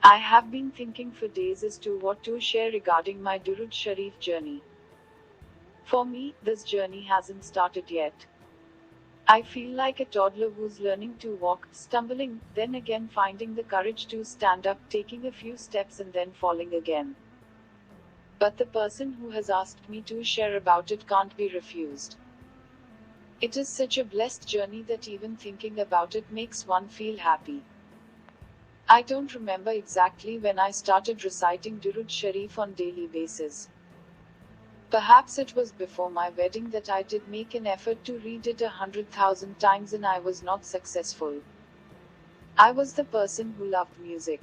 I have been thinking for days as to what to share regarding my Durud Sharif journey. For me, this journey hasn't started yet. I feel like a toddler who's learning to walk, stumbling, then again finding the courage to stand up, taking a few steps and then falling again. But the person who has asked me to share about it can't be refused. It is such a blessed journey that even thinking about it makes one feel happy. I don't remember exactly when I started reciting Durud Sharif on daily basis. Perhaps it was before my wedding that I did make an effort to read it 100,000 times and I was not successful. I was the person who loved music.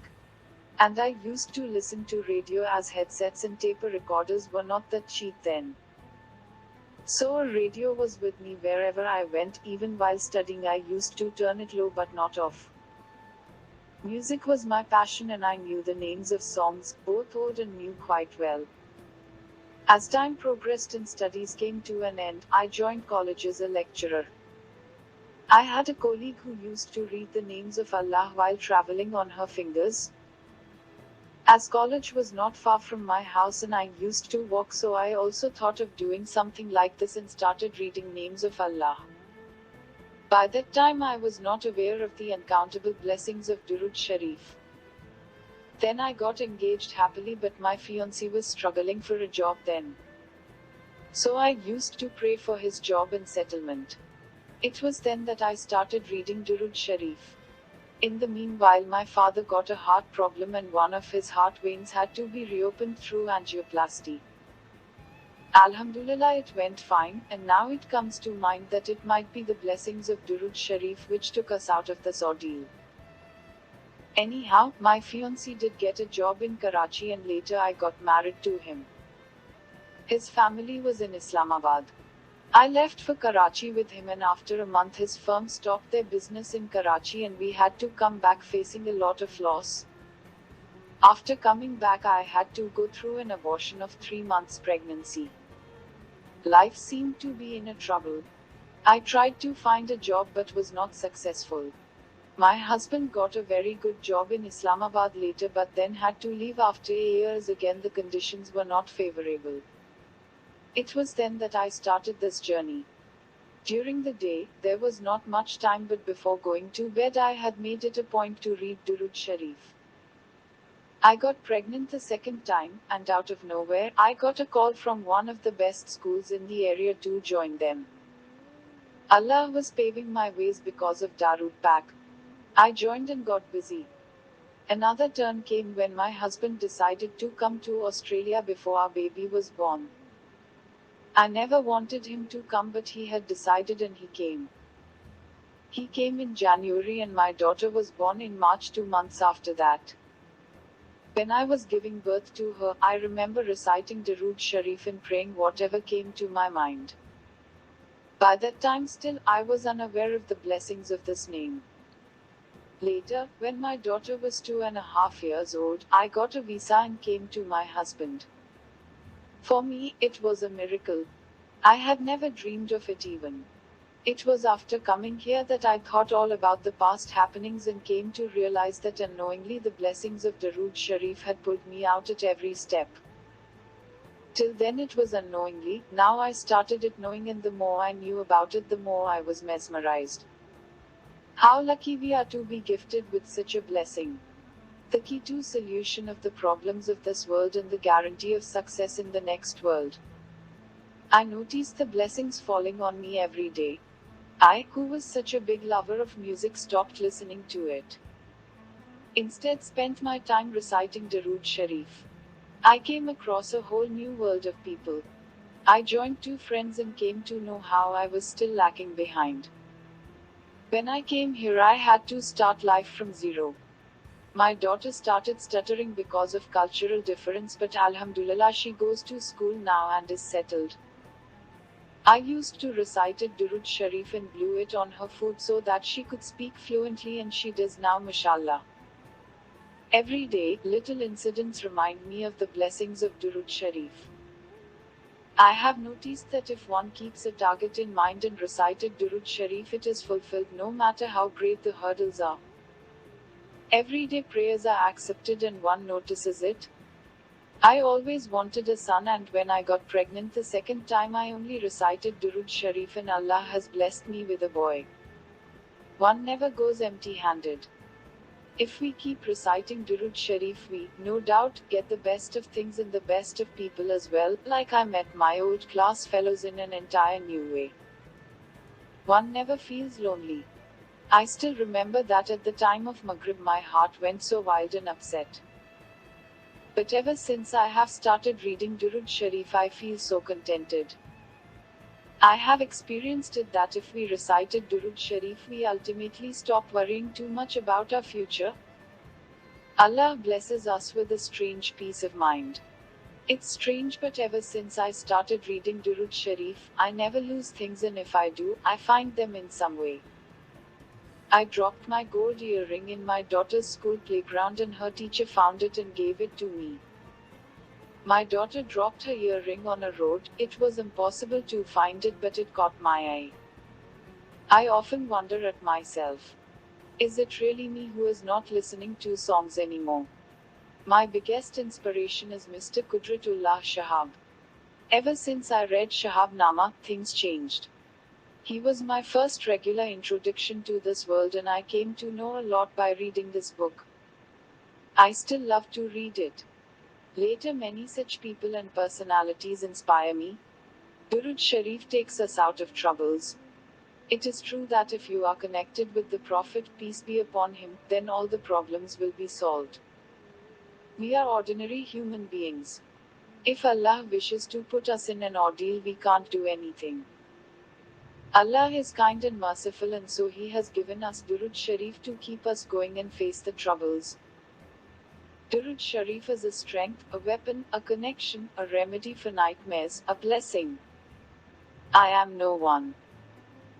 And I used to listen to radio as headsets and tape recorders were not that cheap then. So a radio was with me wherever I went, even while studying I used to turn it low but not off. Music was my passion and I knew the names of songs, both old and new, quite well. As time progressed and studies came to an end, I joined college as a lecturer. I had a colleague who used to read the names of Allah while traveling on her fingers. As college was not far from my house and I used to walk, so I also thought of doing something like this and started reading names of Allah. By that time I was not aware of the uncountable blessings of Durud Sharif. Then I got engaged happily, but my fiancé was struggling for a job then. So I used to pray for his job and settlement. It was then that I started reading Durud Sharif. In the meanwhile, my father got a heart problem and one of his heart veins had to be reopened through angioplasty. Alhamdulillah, it went fine, and now it comes to mind that it might be the blessings of Durud Sharif which took us out of this ordeal. Anyhow, my fiancé did get a job in Karachi and later I got married to him. His family was in Islamabad. I left for Karachi with him and after a month his firm stopped their business in Karachi and we had to come back facing a lot of loss. After coming back I had to go through an abortion of 3 months pregnancy. Life seemed to be in a trouble. I tried to find a job but was not successful. My husband got a very good job in Islamabad later but then had to leave after years again. The conditions were not favorable. It was then that I started this journey. During the day, there was not much time, but before going to bed I had made it a point to read Durud Sharif. I got pregnant the second time, and out of nowhere, I got a call from one of the best schools in the area to join them. Allah was paving my ways because of Darud Pak. I joined and got busy. Another turn came when my husband decided to come to Australia before our baby was born. I never wanted him to come, but he had decided and he came. He came in January and my daughter was born in March 2 months after that. When I was giving birth to her, I remember reciting Durud Sharif and praying whatever came to my mind. By that time still, I was unaware of the blessings of this name. Later, when my daughter was 2.5 years old, I got a visa and came to my husband. For me, it was a miracle. I had never dreamed of it even. It was after coming here that I thought all about the past happenings and came to realize that unknowingly the blessings of Durud Sharif had pulled me out at every step. Till then it was unknowingly, now I started it knowing, and the more I knew about it the more I was mesmerized. How lucky we are to be gifted with such a blessing. The key to solution of the problems of this world and the guarantee of success in the next world. I noticed the blessings falling on me every day. I, who was such a big lover of music, stopped listening to it. Instead, spent my time reciting Durud Sharif. I came across a whole new world of people. I joined 2 friends and came to know how I was still lacking behind. When I came here, I had to start life from zero. My daughter started stuttering because of cultural difference, but Alhamdulillah, she goes to school now and is settled. I used to recite it Durud Sharif and blew it on her food so that she could speak fluently, and she does now, mashallah. Every day, little incidents remind me of the blessings of Durud Sharif. I have noticed that if one keeps a target in mind and recited Durud Sharif, it is fulfilled no matter how great the hurdles are. Everyday prayers are accepted and one notices it. I always wanted a son, and when I got pregnant the second time, I only recited Durud Sharif, and Allah has blessed me with a boy. One never goes empty handed. If we keep reciting Durud Sharif, we, no doubt, get the best of things and the best of people as well, like I met my old class fellows in an entire new way. One never feels lonely. I still remember that at the time of Maghrib my heart went so wild and upset. But ever since I have started reading Durud Sharif, I feel so contented. I have experienced it that if we recited Durud Sharif, we ultimately stop worrying too much about our future. Allah blesses us with a strange peace of mind. It's strange, but ever since I started reading Durud Sharif, I never lose things, and if I do, I find them in some way. I dropped my gold earring in my daughter's school playground and her teacher found it and gave it to me. My daughter dropped her earring on a road. It was impossible to find it, but it caught my eye. I often wonder at myself. Is it really me who is not listening to songs anymore? My biggest inspiration is Mr. Qudratullah Shahab. Ever since I read Shahabnama, things changed. He was my first regular introduction to this world, and I came to know a lot by reading this book. I still love to read it. Later, many such people and personalities inspire me. Durud Sharif takes us out of troubles. It is true that if you are connected with the Prophet, peace be upon him, then all the problems will be solved. We are ordinary human beings. If Allah wishes to put us in an ordeal, we can't do anything. Allah is kind and merciful, and so He has given us Durud Sharif to keep us going and face the troubles. Durud Sharif is a strength, a weapon, a connection, a remedy for nightmares, a blessing. I am no one.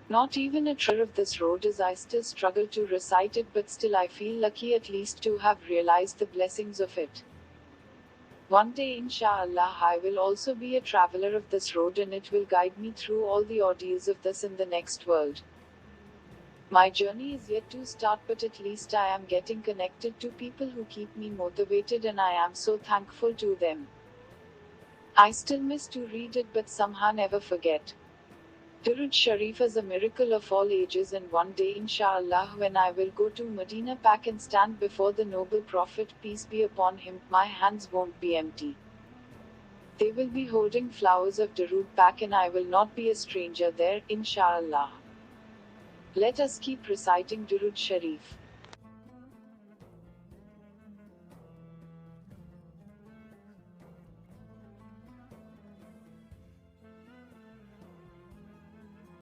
Not even a tread of this road as I still struggle to recite it, but still I feel lucky at least to have realized the blessings of it. One day, inshallah, I will also be a traveler of this road, and it will guide me through all the ordeals of this and the next world. My journey is yet to start, but at least I am getting connected to people who keep me motivated, and I am so thankful to them. I still miss to read it, but somehow never forget. Durud Sharif is a miracle of all ages, and one day, inshallah, when I will go to Medina Pak and stand before the noble Prophet, peace be upon him, my hands won't be empty. They will be holding flowers of Durud Pak, and I will not be a stranger there, inshallah. Let us keep reciting Durud Sharif.